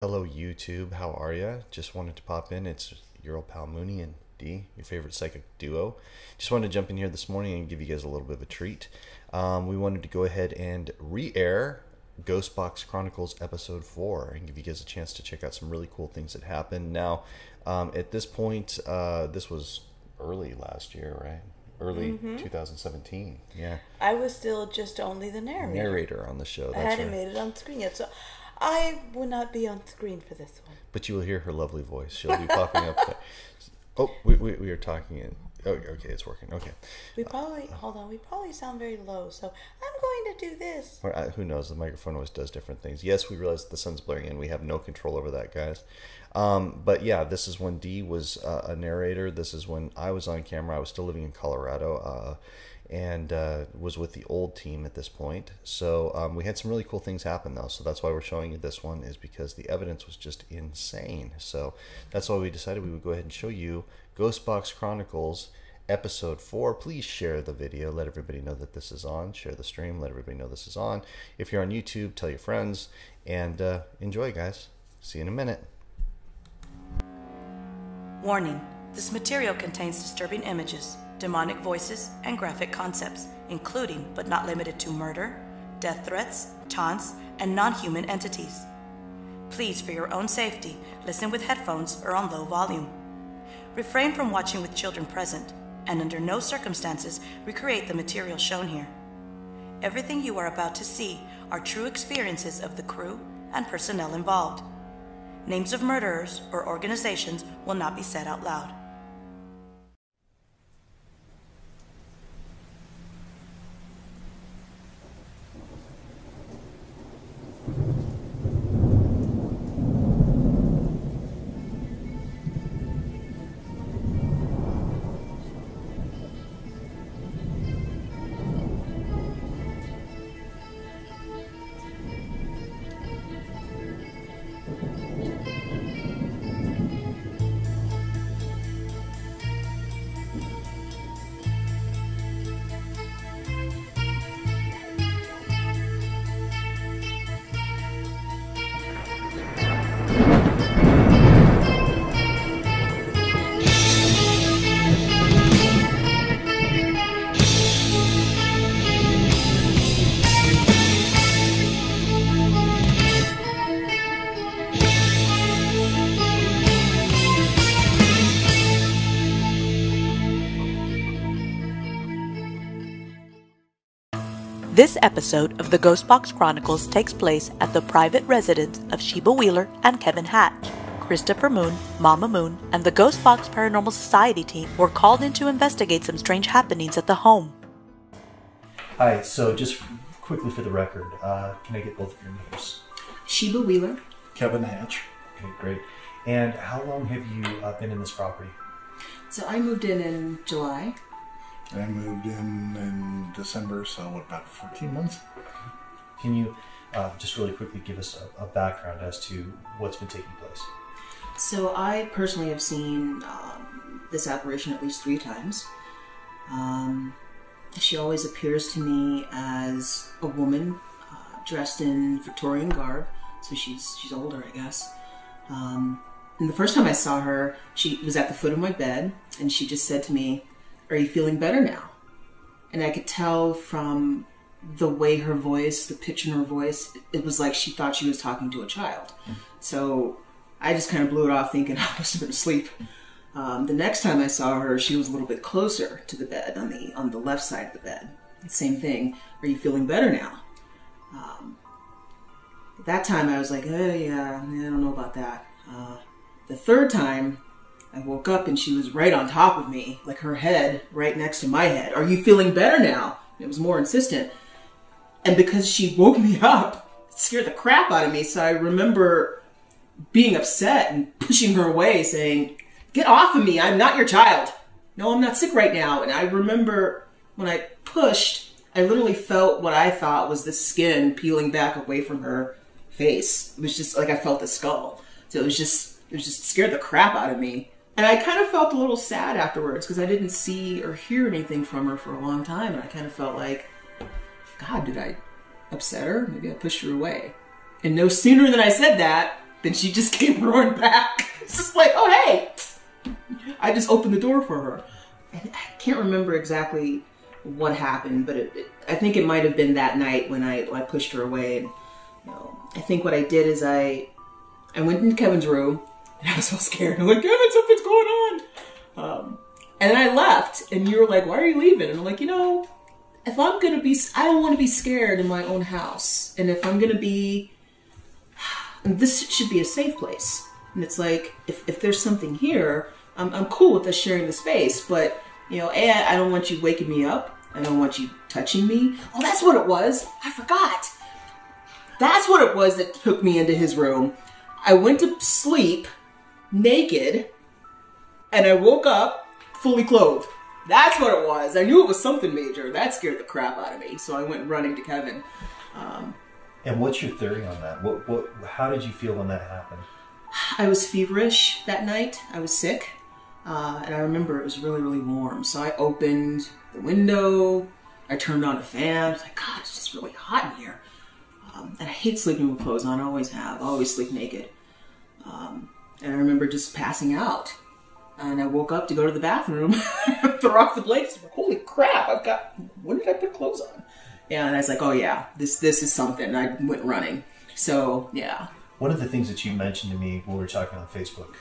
Hello YouTube, how are ya? Just wanted to pop in. It's your old pal Moonie and D, your favorite psychic duo. Just wanted to jump in here this morning and give you guys a little bit of a treat. We wanted to go ahead and re-air Ghost Box Chronicles Episode 4 and give you guys a chance to check out some really cool things that happened. Now, at this point, this was early last year, right? Early 2017, yeah. I was still just only the narrator. On the show. I hadn't made it on screen yet, so I will not be on screen for this one. But you will hear her lovely voice. She'll be popping up there. Oh, we are talking in. Oh, okay, it's working. Okay. We probably, hold on, we probably sound very low, so I'm going to do this. Or, who knows? The microphone always does different things. Yes, we realize the sun's blaring in. We have no control over that, guys. But yeah, this is when Dee was a narrator. This is when I was on camera. I was still living in Colorado. And was with the old team at this point. So we had some really cool things happen though. So that's why we're showing you this one, is because the evidence was just insane. So that's why we decided we would go ahead and show you Ghost Box Chronicles Episode 4. Please share the video. Let everybody know that this is on. Share the stream. Let everybody know this is on. If you're on YouTube, tell your friends. And enjoy, guys. See you in a minute. Warning. This material contains disturbing images, demonic voices, and graphic concepts, including but not limited to murder, death threats, taunts, and non-human entities. Please, for your own safety, listen with headphones or on low volume. Refrain from watching with children present, and under no circumstances recreate the material shown here. Everything you are about to see are true experiences of the crew and personnel involved. Names of murderers or organizations will not be said out loud. This episode of the Ghost Box Chronicles takes place at the private residence of Sheba Wheeler and Kevin Hatch. Christopher Moon, Mama Moon, and the Ghost Box Paranormal Society team were called in to investigate some strange happenings at the home. Hi, so just quickly for the record, can I get both of your names? Sheba Wheeler. Kevin Hatch. Okay, great. And how long have you been in this property? So I moved in July. I moved in December, so about 14 months. Can you just really quickly give us a background as to what's been taking place? So I personally have seen this apparition at least 3 times. She always appears to me as a woman dressed in Victorian garb, so she's older, I guess. And the first time I saw her, she was at the foot of my bed, and she just said to me, "Are you feeling better now?" And I could tell from the way her voice, the pitch in her voice, it was like she thought she was talking to a child. So I just kind of blew it off thinking I must have been asleep. The next time I saw her, she was a little bit closer to the bed, on the left side of the bed. Same thing. "Are you feeling better now?" That time I was like, "Oh yeah, I don't know about that." The third time, I woke up and she was right on top of me, like her head right next to my head. "Are you feeling better now?" It was more insistent. And because she woke me up, it scared the crap out of me. So I remember being upset and pushing her away, saying, "Get off of me, I'm not your child. No, I'm not sick right now." And I remember when I pushed, I literally felt what I thought was the skin peeling back away from her face. It was just like I felt the skull. So it was just scared the crap out of me. And I kind of felt a little sad afterwards because I didn't see or hear anything from her for a long time. And I kind of felt like, God, did I upset her? Maybe I pushed her away. And no sooner than I said that, then she just came roaring back. It's just like, oh, hey. I just opened the door for her. And I can't remember exactly what happened, but I think it might have been that night when I pushed her away. And, I think what I did is I went into Kevin's room, and I was so scared. I'm like, Kevin, something's going on. And then I left, and you were like, why are you leaving? And I'm like, if I'm going to be, I don't want to be scared in my own house. And if I'm going to be, this should be a safe place. And it's like, if there's something here, I'm cool with us sharing the space, but, I don't want you waking me up. I don't want you touching me. Oh, that's what it was. I forgot. That's what it was that took me into his room. I went to sleep naked, and I woke up fully clothed. That's what it was. I knew it was something major. That scared the crap out of me, so I went running to Kevin. And what's your theory on that? How did you feel when that happened? I was feverish that night. I was sick. And I remember it was really, really warm. So I opened the window. I turned on a fan. I was like, God, it's just really hot in here. And I hate sleeping with clothes on. I always have. I always sleep naked. And I remember just passing out. And I woke up to go to the bathroom, throw off the blankets. I'm like, holy crap, when did I put clothes on? Yeah, and I was like, oh yeah, this is something. And I went running. So, yeah. One of the things that you mentioned to me when we were talking on Facebook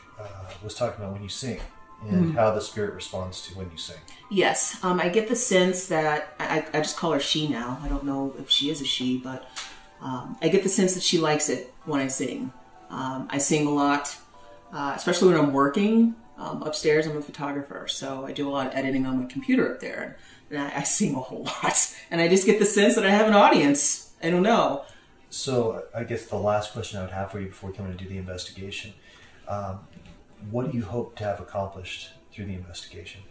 was talking about when you sing and how the spirit responds to when you sing. Yes, I get the sense that, I just call her she now. I don't know if she is a she, but I get the sense that she likes it when I sing. I sing a lot, especially when I'm working. Upstairs, I'm a photographer, so I do a lot of editing on my computer up there. And I sing a whole lot. And I just get the sense that I have an audience. I don't know. So I guess the last question I would have for you before we come in and do the investigation, what do you hope to have accomplished through the investigation?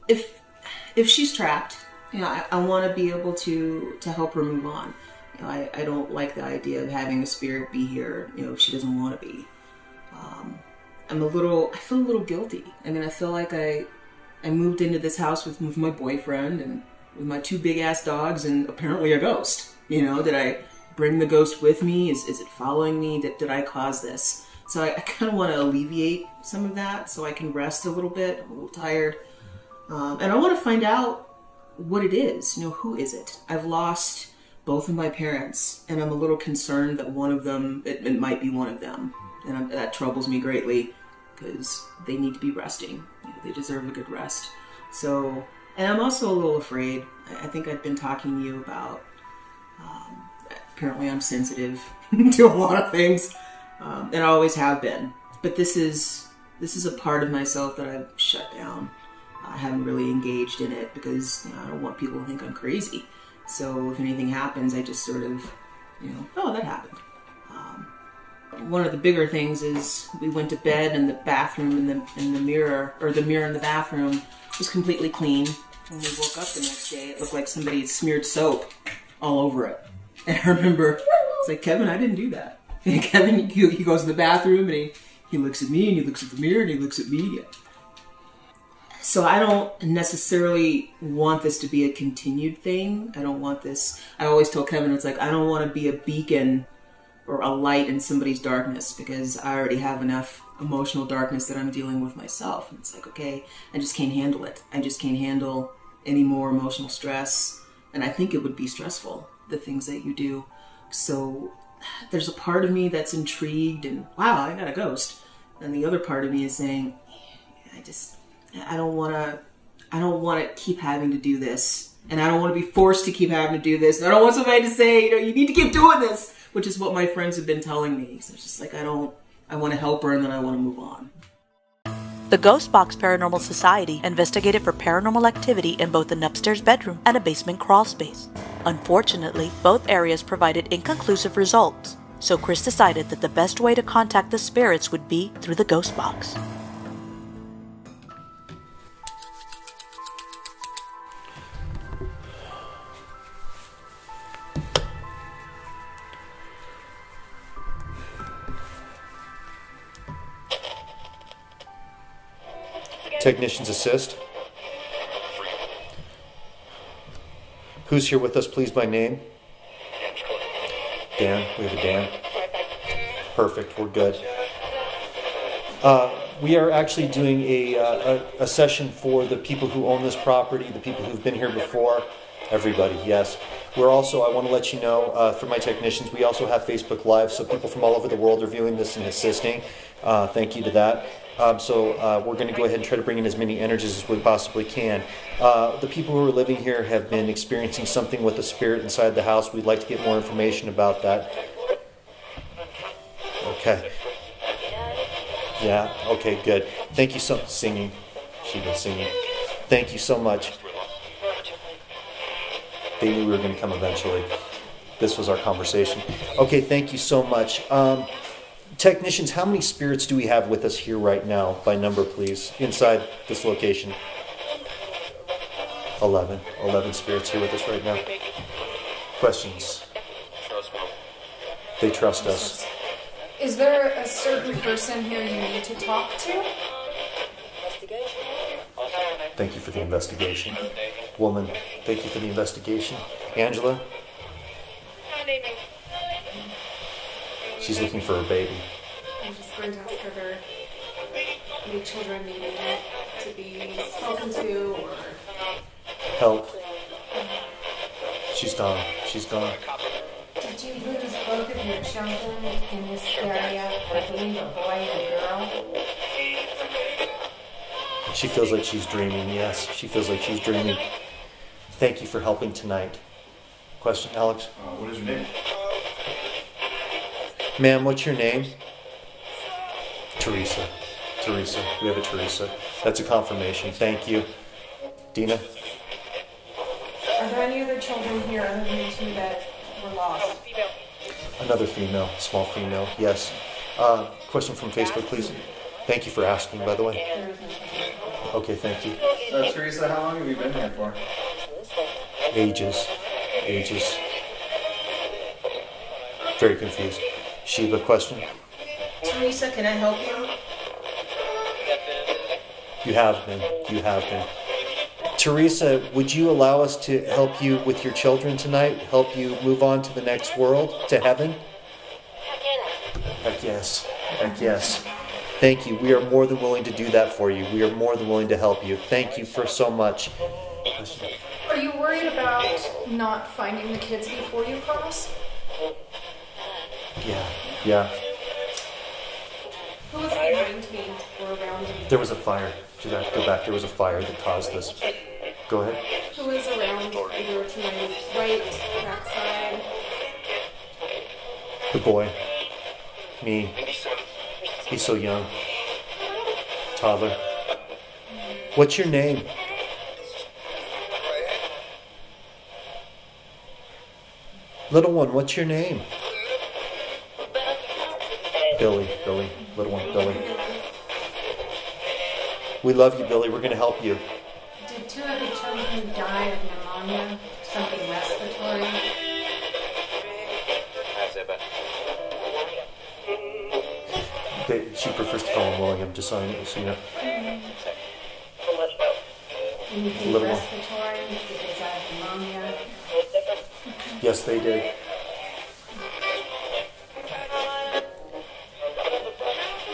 If she's trapped, I want to be able to help her move on. I don't like the idea of having a spirit be here, if she doesn't want to be. I feel a little guilty. I mean, I feel like I moved into this house with my boyfriend and with my 2 big ass dogs and apparently a ghost. Did I bring the ghost with me? Is it following me? Did I cause this? So I kind of want to alleviate some of that so I can rest a little bit. I'm a little tired. And I want to find out what it is. Who is it? I've lost both of my parents, and I'm a little concerned that one of them, it might be one of them. And that troubles me greatly because they need to be resting. They deserve a good rest. So, and I'm also a little afraid. I think I've been talking to you about, apparently I'm sensitive to a lot of things, and I always have been. But this is a part of myself that I've shut down. I haven't really engaged in it because I don't want people to think I'm crazy. So if anything happens, I just sort of, oh, that happened. One of the bigger things is we went to bed and the bathroom in the mirror, or the mirror in the bathroom was completely clean. When we woke up the next day, it looked like somebody had smeared soap all over it. And I remember, it's like, Kevin, I didn't do that. And Kevin, he goes to the bathroom and he looks at me and he looks at the mirror and he looks at me. So I don't necessarily want this to be a continued thing. I don't want this. I always tell Kevin, it's like, I don't want to be a beacon or a light in somebody's darkness because I already have enough emotional darkness that I'm dealing with myself. And it's like, okay, I just can't handle it. I just can't handle any more emotional stress. And I think it would be stressful, the things that you do. So there's a part of me that's intrigued and, wow, I got a ghost. And the other part of me is saying, I don't want to keep having to do this. And I don't want to be forced to keep having to do this. And I don't want somebody to say, you need to keep doing this, which is what my friends have been telling me. So it's just like, I want to help her and then I want to move on. The Ghost Box Paranormal Society investigated for paranormal activity in both an upstairs bedroom and a basement crawl space. Unfortunately, both areas provided inconclusive results, so Chris decided that the best way to contact the spirits would be through the Ghost Box. Technicians assist. Who's here with us, please, by name? Dan. We have a Dan. Perfect. We're good. We are actually doing a session for the people who own this property, the people who've been here before. Everybody, yes. We're also, I want to let you know, through my technicians, we also have Facebook Live, so people from all over the world are viewing this and assisting. Thank you to that. We're going to go ahead and try to bring in as many energies as we possibly can. The people who are living here have been experiencing something with the spirit inside the house. We'd like to get more information about that. Okay. Yeah, okay, good. Thank you so much. Singing. She was singing. Thank you so much. They knew we were going to come eventually. This was our conversation. Okay, thank you so much. Technicians, how many spirits do we have with us here right now, by number, please, inside this location? 11. 11 spirits here with us right now. Questions? They trust us. Is there a certain person here you need to talk to? Thank you for the investigation. Woman, thank you for the investigation. Angela? She's looking for her baby. I'm just going to ask her any children needing to be spoken to or... Help. She's gone. She's gone. Did you lose both of your children in this area? I believe a boy and a girl. She feels like she's dreaming, yes. She feels like she's dreaming. Thank you for helping tonight. Question, Alex? What is your name? Ma'am, what's your name? Teresa. Teresa. We have a Teresa. That's a confirmation. Thank you. Dina? Are there any other children here other than the two that were lost? Another female. Small female. Yes. Question from Facebook, please. Thank you for asking, by the way. Okay, thank you. Teresa, how long have you been here for? Ages. Ages. Very confused. Sheba, question? Teresa, can I help you? You have been. You have been. Teresa, would you allow us to help you with your children tonight? Help you move on to the next world, to heaven? Heck yes. Heck yes. Thank you. We are more than willing to do that for you. We are more than willing to help you. Thank you for so much. Are you worried about not finding the kids before you cross? Yeah. Yeah. Who was behind me or around me? There was a fire. Should I go back? There was a fire that caused this. Go ahead. Who was around either to my right, backside? The boy. Me. He's so young. Toddler. What's your name? Little one, what's your name? Billy. Billy. Little one, Billy. We love you, Billy. We're going to help you. Did two of the children die of pneumonia? Something respiratory? She prefers to call him William, just so you know. Anything Little one. respiratory because I have pneumonia? Yes, they did.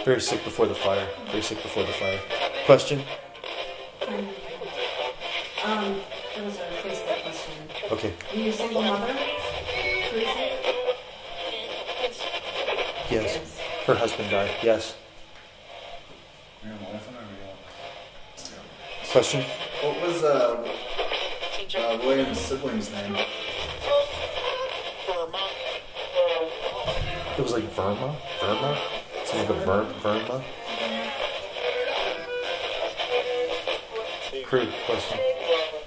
Very sick before the fire. Very sick before the fire. Question? There was a Facebook question. Okay. Are you a single mother? Teresa? Yes. Her husband died. Yes. Question? What was William's sibling's name? It was like Verma? Verma? Some of the Verma? Crew, question.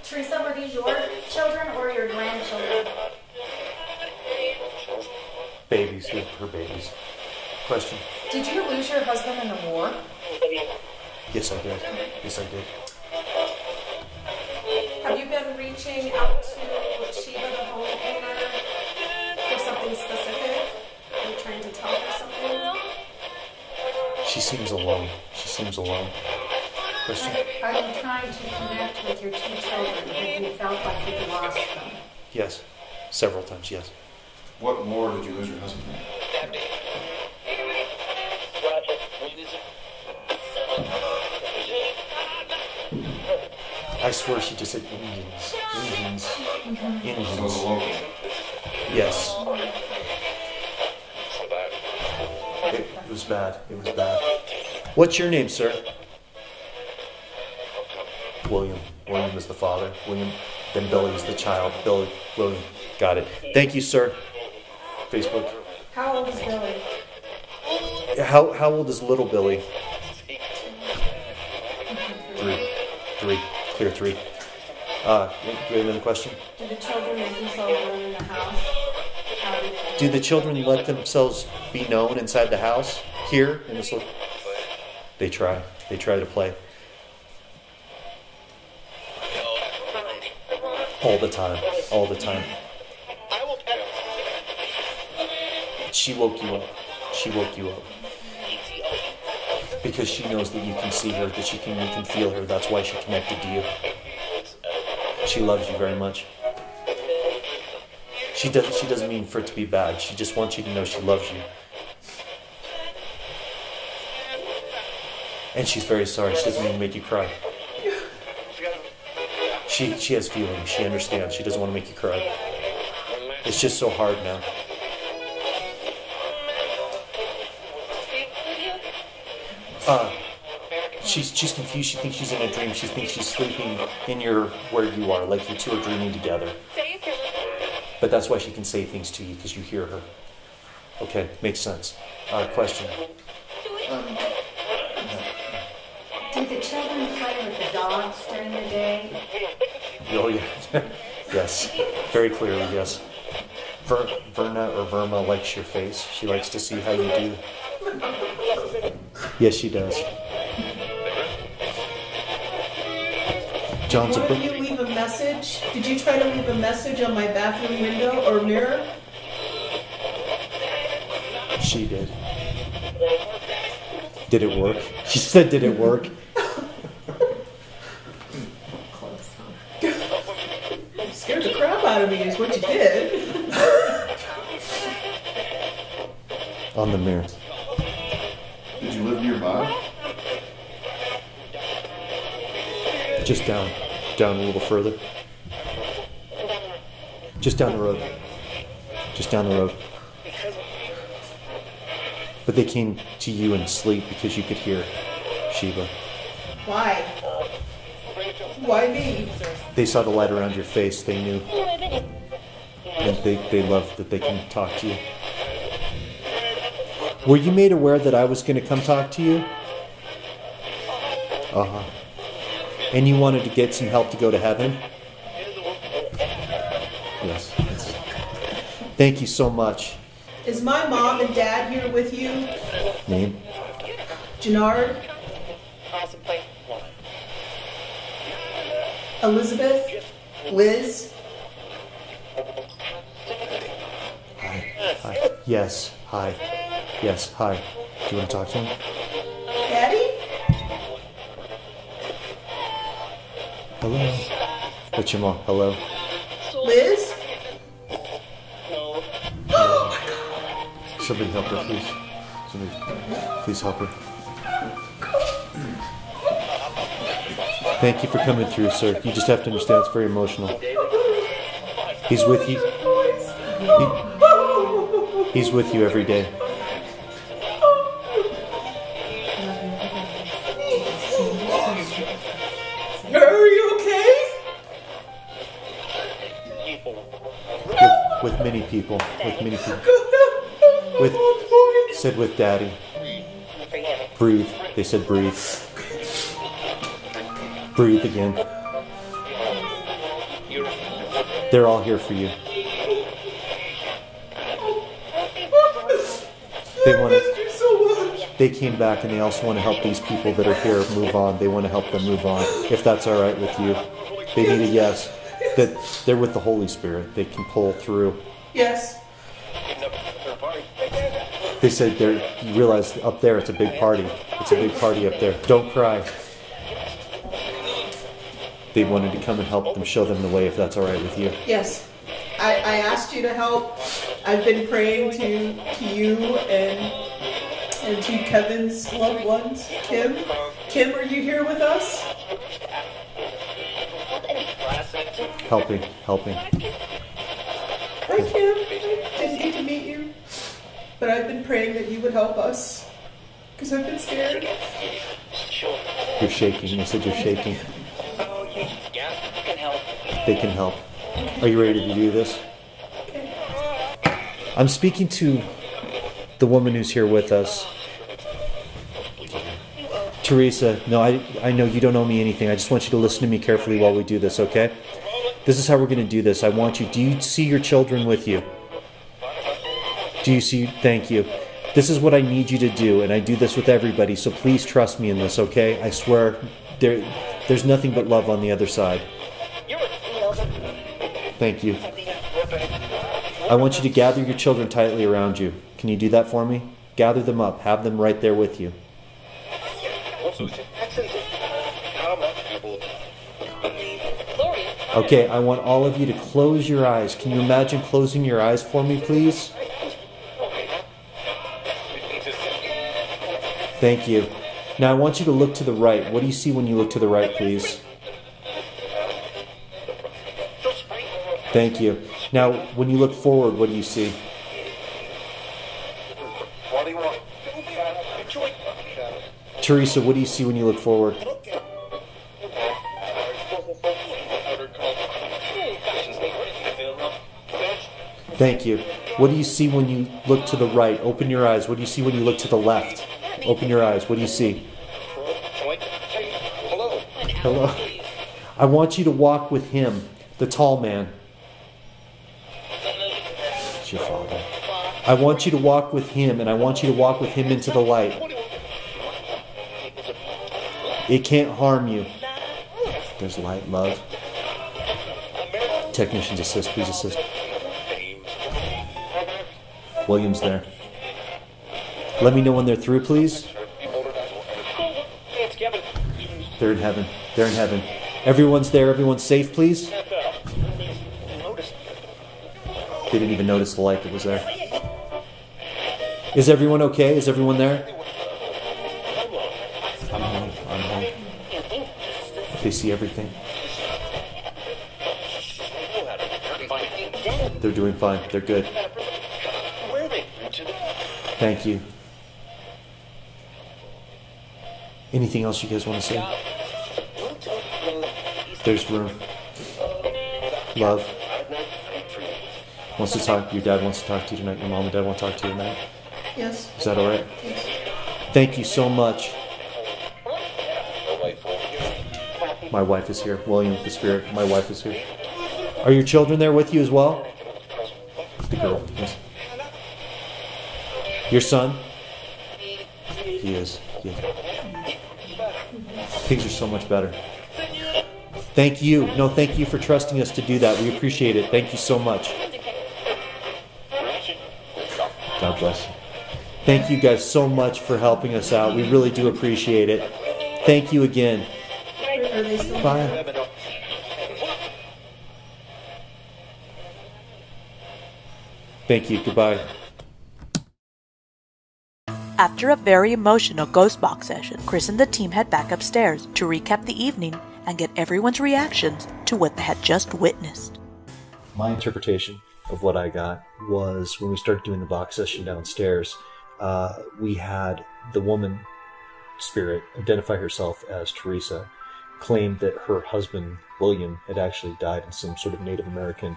Teresa, were these your children or your grandchildren? Babies, her babies. Question. Did you lose your husband in the war? Yes, I did. Yes, I did. Have you been reaching out to Sheba, the homeowner, for something specific? Are you trying to tell her something? She seems alone. She seems alone. Question. Are you trying to connect with your two children? Have you felt like you've lost them? Yes. Several times, yes. What war did you lose your husband in? I swear she just said Indians. Indians. Indians. So the local. Yes. It was bad. It was bad. What's your name, sir? William. William is the father. William. Then Billy is the child. Billy. William. Got it. Thank you, sir. Facebook. How old is Billy? How old is little Billy? 3. Clear 3. Do you have another question? Do the children make themselves known in the house? How do they? Do the children let themselves be known inside the house? Here in this little... They try. They try to play. All the time. All the time. She woke you up. She woke you up. Because she knows that you can see her, that you can feel her. That's why she connected to you. She loves you very much. She doesn't mean for it to be bad. She just wants you to know she loves you. And she's very sorry. She doesn't mean to make you cry. She has feelings. She understands. She doesn't want to make you cry. It's just so hard now. She's confused. She thinks she's in a dream. She thinks she's sleeping in where you are, like you two are dreaming together. But that's why she can say things to you, because you hear her. Okay, makes sense. Question. Do the children play with the dogs during the day? Oh yeah, yes, very clearly, yes. Verna or Verma likes your face. She likes to see how you do. Yes, she does. John's a Why don't you leave a message? Did you try to leave a message on my bathroom window or mirror? She did. Did it work? She said, did it work? Scared the crap out of me is what you did. On the mirror. Did you live nearby? Just down a little further. Just down the road. Just down the road. But they came to you in sleep because you could hear Shiva. Why? Why me? They saw the light around your face. They knew. And they loved that they can talk to you. Were you made aware that I was going to come talk to you? Uh-huh. And you wanted to get some help to go to heaven? Yes. Thank you so much. Is my mom and dad here with you? Name? Gennard? Elizabeth? Liz? Hi. Yes. Hi. Yes. Hi. Do you want to talk to him? Daddy? Hello. What's your mom? Hello. Liz? Somebody help her, please. Somebody, please help her. Thank you for coming through, sir. You just have to understand it's very emotional. He's with you. He's with you every day. Are you okay? With many people. With many people. Said with Daddy. Breathe. They said breathe. Breathe again. They're all here for you. They came back and they also want to help these people that are here move on. They want to help them move on, if that's all right with you. They need a yes. That they're with the Holy Spirit. They can pull through. Yes. They said you realize up there it's a big party. It's a big party up there. Don't cry. They wanted to come and help them, show them the way, if that's all right with you. Yes. I asked you to help. I've been praying to you and to Kevin's loved ones. Kim, are you here with us? Helping. Hi, Kim. Didn't get to meet you, but I've been praying that you would help us because I've been scared. You're shaking. You said you're shaking. They can help. Are you ready to do this? I'm speaking to the woman who's here with us. Teresa, no, I know you don't owe me anything. I just want you to listen to me carefully while we do this, okay? This is how we're going to do this. I want you... Do you see your children with you? Do you see... Thank you. This is what I need you to do, and I do this with everybody, so please trust me in this, okay? I swear, there's nothing but love on the other side. Thank you. I want you to gather your children tightly around you. Can you do that for me? Gather them up. Have them right there with you. Okay, I want all of you to close your eyes. Can you imagine closing your eyes for me, please? Thank you. Now I want you to look to the right. What do you see when you look to the right, please? Thank you. Now, when you look forward, what do you see? Teresa, what do you see when you look forward? Thank you. What do you see when you look to the right? Open your eyes. What do you see when you look to the left? Open your eyes. What do you see? Hello. I want you to walk with him, the tall man. It's your father. I want you to walk with him, and I want you to walk with him into the light. It can't harm you. There's light, love. Technicians assist, please assist. William's there. Let me know when they're through, please. They're in heaven. They're in heaven. Everyone's there. Everyone's safe, please. They didn't even notice the light that was there. Is everyone okay? Is everyone there? I'm home. I'm home. They see everything. They're doing fine. They're good. Thank you. Anything else you guys want to say? There's room. Love. Wants to talk. Your dad wants to talk to you tonight. Your mom and dad want to talk to you tonight. Yes. Is that all right? Yes. Thank you so much. My wife is here. William, the spirit. My wife is here. Are your children there with you as well? The girl. Yes. Your son? He is. Yeah. Things are so much better. Thank you. No, thank you for trusting us to do that. We appreciate it. Thank you so much. God bless you. Thank you guys so much for helping us out. We really do appreciate it. Thank you again. Bye. Thank you. Goodbye. After a very emotional ghost box session, Chris and the team head back upstairs to recap the evening and get everyone's reactions to what they had just witnessed. My interpretation of what I got was when we started doing the box session downstairs, we had the woman spirit identify herself as Teresa, claimed that her husband, William, had actually died in some sort of Native American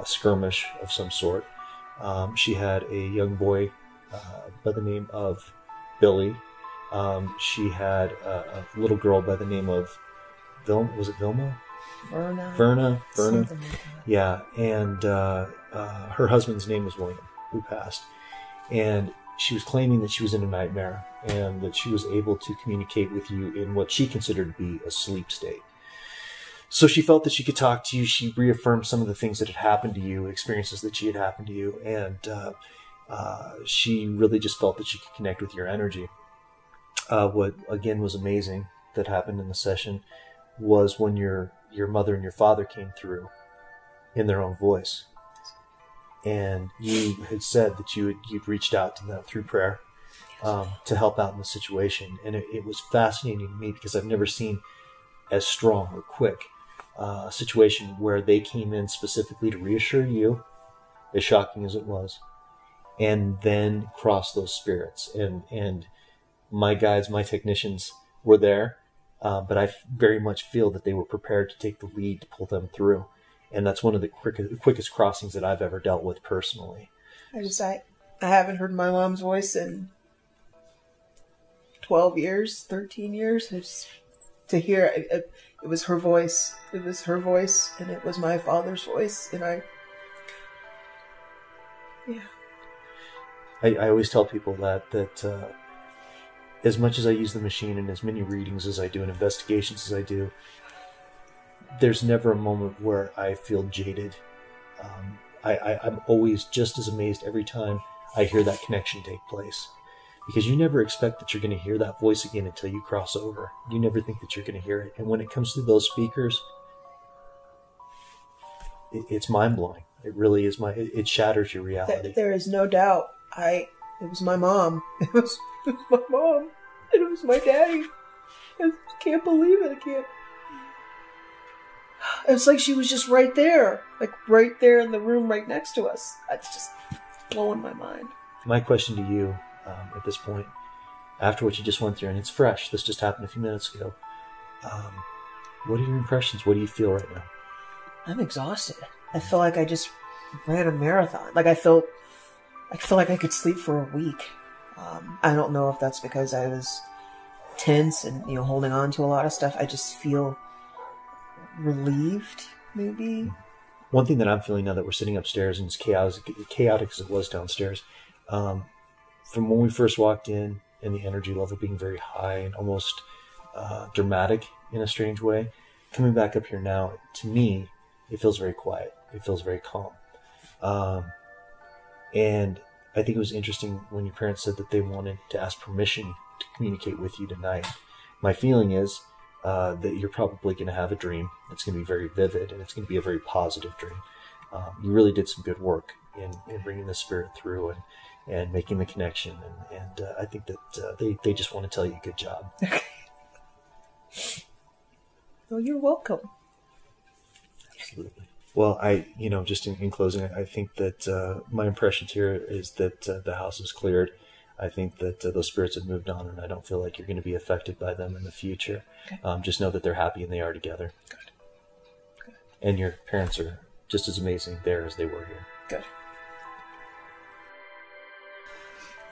skirmish of some sort. She had a young boy by the name of Billy. She had a little girl by the name of was it Vilma? Verna. Like Yeah, and her husband's name was William, who passed. And she was claiming that she was in a nightmare and that she was able to communicate with you in what she considered to be a sleep state. So she felt that she could talk to you. She reaffirmed some of the things that had happened to you, experiences that she had happened to you, and she really just felt that she could connect with your energy. What, again, was amazing that happened in the session was when your mother and your father came through in their own voice. and you had said that you'd reached out to them through prayer to help out in the situation. And it was fascinating to me because I've never seen as strong or quick a situation where they came in specifically to reassure you, as shocking as it was, and then cross those spirits. And my guides, my technicians were there, but I very much feel that they were prepared to take the lead to pull them through. And that's one of the quickest crossings that I've ever dealt with personally. I haven't heard my mom's voice in 12 years, 13 years. To hear it was her voice. It was her voice, and it was my father's voice. And I always tell people that as much as I use the machine and as many readings as I do and investigations as I do, there's never a moment where I feel jaded. I'm always just as amazed every time I hear that connection take place. Because you never expect that you're going to hear that voice again until you cross over. You never think that you're going to hear it. And when it comes through those speakers, it's mind-blowing. It really is. It shatters your reality. There is no doubt. It was my mom. It was my mom. And it was my daddy. I can't believe it. It's like she was just right there. Like right there in the room right next to us. It's just blowing my mind. My question to you at this point, after what you just went through, and it's fresh, this just happened a few minutes ago, what are your impressions? What do you feel right now? I'm exhausted. I feel like I just ran a marathon. Like I feel like I could sleep for a week. I don't know if that's because I was tense and holding on to a lot of stuff. I just feel relieved, maybe. One thing that I'm feeling now that we're sitting upstairs and it's chaotic as it was downstairs, from when we first walked in and the energy level being very high and almost dramatic in a strange way, coming back up here now, to me, it feels very quiet. It feels very calm. And I think it was interesting when your parents said that they wanted to ask permission to communicate with you tonight. My feeling is that you're probably going to have a dream that's going to be very vivid, and it's going to be a very positive dream. You really did some good work in bringing the spirit through and making the connection, and I think that they just want to tell you good job. Well, you're welcome. Absolutely. Well, just in closing, I think that my impressions here is that the house is cleared. I think that those spirits have moved on, and I don't feel like you're going to be affected by them in the future. Okay. Just know that they're happy and they are together. Good. And your parents are just as amazing there as they were here. Good.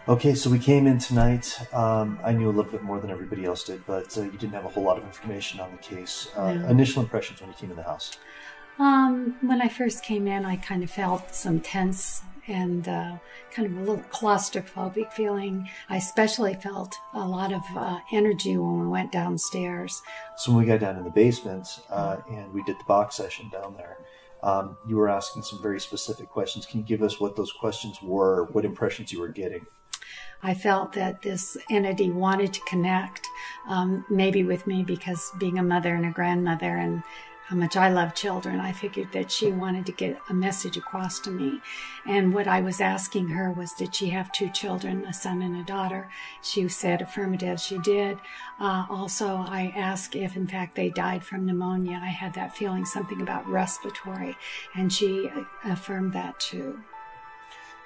Okay, so we came in tonight. I knew a little bit more than everybody else did, but you didn't have a whole lot of information on the case. No. Initial impressions when you came in the house? When I first came in, I kind of felt some tense and kind of a little claustrophobic feeling. I especially felt a lot of energy when we went downstairs. So when we got down in the basement and we did the box session down there, you were asking some very specific questions. Can you give us what those questions were, what impressions you were getting? I felt that this entity wanted to connect, maybe with me because being a mother and a grandmother and how much I love children, I figured that she wanted to get a message across to me. And what I was asking her was, did she have 2 children, a son and a daughter? She said affirmative, she did. Also, I asked if, in fact, they died from pneumonia. I had that feeling, something about respiratory, and she affirmed that too.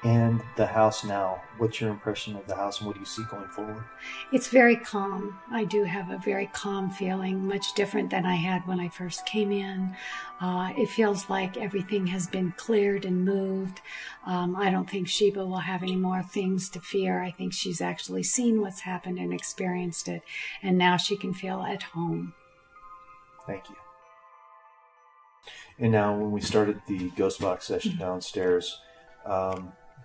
And the house now, what's your impression of the house and what do you see going forward? It's very calm. I do have a very calm feeling, much different than I had when I first came in. It feels like everything has been cleared and moved. I don't think Sheba will have any more things to fear. I think she's actually seen what's happened and experienced it, and now she can feel at home. Thank you. And now when we started the ghost box session downstairs,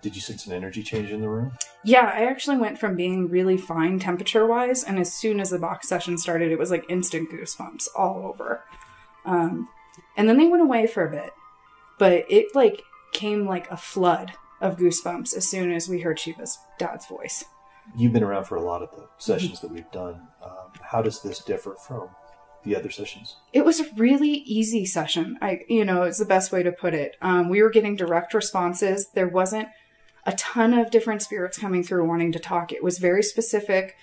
did you sense an energy change in the room? Yeah, I actually went from being really fine temperature-wise, and as soon as the box session started, it was like instant goosebumps all over. And then they went away for a bit, but it came like a flood of goosebumps as soon as we heard Sheba's dad's voice. You've been around for a lot of the sessions that we've done. How does this differ from the other sessions? It was a really easy session. It's the best way to put it. We were getting direct responses. There wasn't a ton of different spirits coming through wanting to talk. It was very specific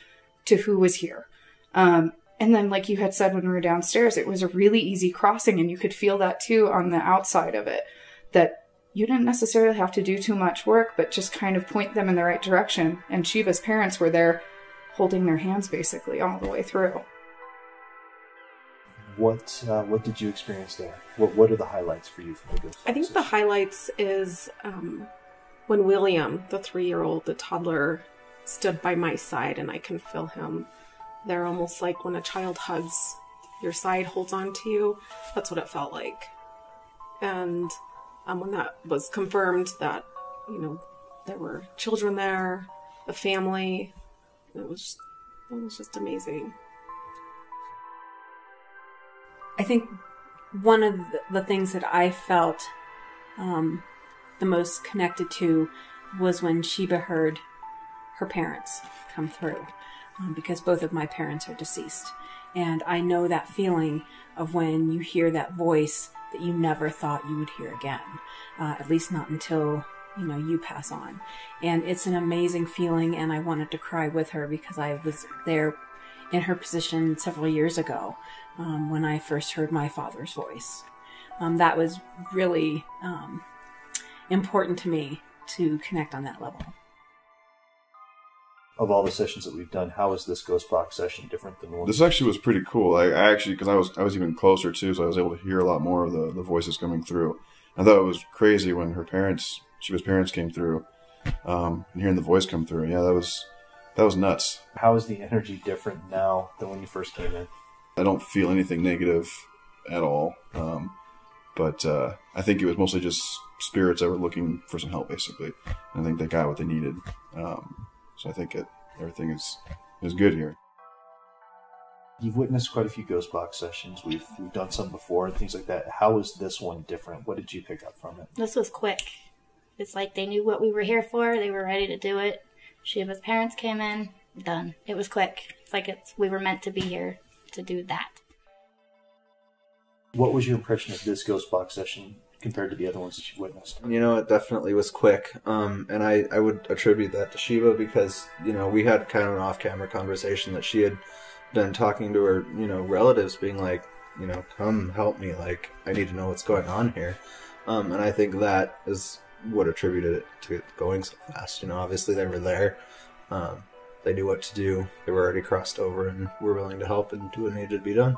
to who was here. And then, like you had said when we were downstairs, it was a really easy crossing, and you could feel that too on the outside of it, that you didn't necessarily have to do too much work, but just kind of point them in the right direction. And Shiva's parents were there holding their hands basically all the way through. What did you experience there? What are the highlights for you from the ghost? I think the highlights is when William, the 3-year-old, the toddler, stood by my side, and I can feel him. They're almost like when a child hugs your side, holds on to you. That's what it felt like. And when that was confirmed that, there were children there, a family, it was just amazing. I think one of the things that I felt the most connected to was when Sheba heard her parents come through, because both of my parents are deceased. And I know that feeling of when you hear that voice that you never thought you would hear again, at least not until, you pass on. And it's an amazing feeling, and I wanted to cry with her because I was there in her position several years ago when I first heard my father's voice. That was really important to me to connect on that level. Of all the sessions that we've done, how is this ghost box session different than one? This actually was pretty cool. I actually, because I was even closer too, so I was able to hear a lot more of the voices coming through. I thought it was crazy when Shiva's parents came through, and hearing the voice come through. Yeah, that was nuts. How is the energy different now than when you first came in? I don't feel anything negative at all, but I think it was mostly just spirits that were looking for some help, basically. And I think they got what they needed. So I think everything is good here. You've witnessed quite a few ghost box sessions. We've done some before and things like that. How is this one different? What did you pick up from it? This was quick. It's like they knew what we were here for. They were ready to do it. Shiva's parents came in. Done. It was quick. It's like we were meant to be here to do that. What was your impression of this ghost box session compared to the other ones that you've witnessed? It definitely was quick. And I would attribute that to Shiva because, we had kind of an off-camera conversation that she had been talking to her, relatives being like, come help me. Like, I need to know what's going on here. And I think that is what attributed it to it going so fast. Obviously they were there. They knew what to do. They were already crossed over and were willing to help and do what needed to be done.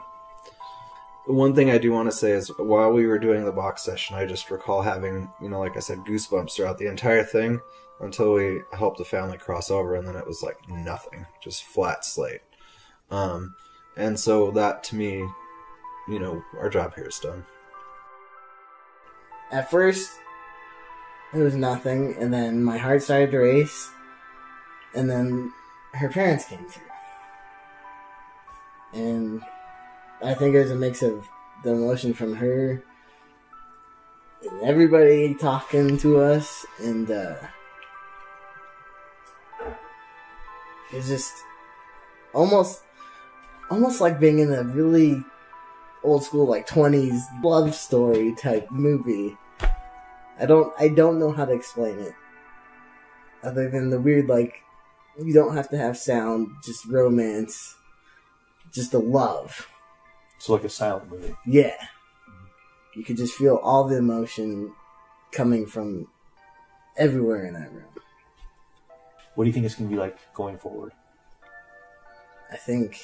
The one thing I do want to say is while we were doing the box session, I just recall having, like I said, goosebumps throughout the entire thing until we helped the family cross over, and then it was like nothing, just flat slate. And so that to me, our job here is done. At first, it was nothing, and then my heart started to race, and then her parents came through. And I think it was a mix of the emotion from her and everybody talking to us, and it's just almost like being in a really old school, like 20s love story type movie. I don't know how to explain it other than the weird, like, you don't have to have sound, just romance, just a love. So like a silent movie. Yeah. You could just feel all the emotion coming from everywhere in that room. What do you think it's going to be like going forward? I think,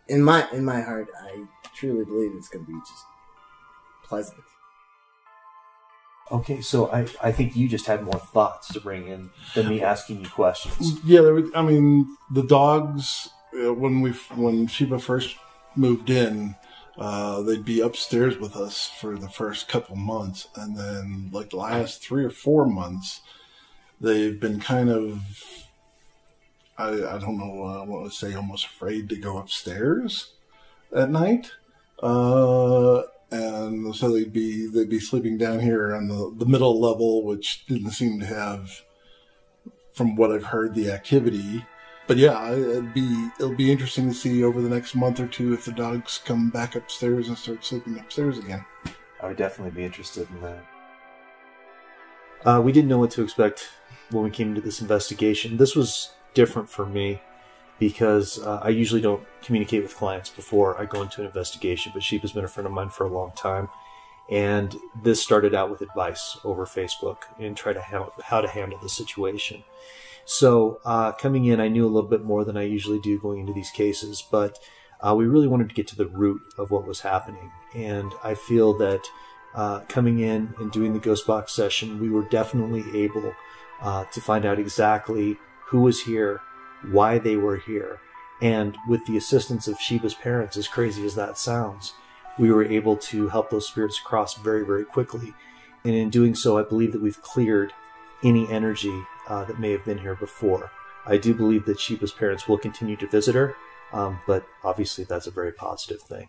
in my heart, I truly believe it's going to be just pleasant. Okay, so I think you just had more thoughts to bring in than me asking you questions. Yeah, the dogs, when Sheba first moved in, they'd be upstairs with us for the first couple months, and then like the last 3 or 4 months, they've been kind of, I don't know what to say, almost afraid to go upstairs at night. And so they'd be sleeping down here on the middle level, which didn't seem to have, from what I've heard, the activity. But yeah, it'll be interesting to see over the next month or two if the dogs come back upstairs and start sleeping upstairs again. I would definitely be interested in that. We didn't know what to expect when we came into this investigation. This was different for me because I usually don't communicate with clients before I go into an investigation, but Sheba's been a friend of mine for a long time. And this started out with advice over Facebook and try to how to handle the situation. So coming in, I knew a little bit more than I usually do going into these cases, but we really wanted to get to the root of what was happening. And I feel that coming in and doing the ghost box session, we were definitely able to find out exactly who was here, why they were here. And with the assistance of Sheba's parents, as crazy as that sounds, we were able to help those spirits cross very, very quickly. And in doing so, I believe that we've cleared any energy that may have been here before. I do believe that Sheba's parents will continue to visit her, but obviously that's a very positive thing.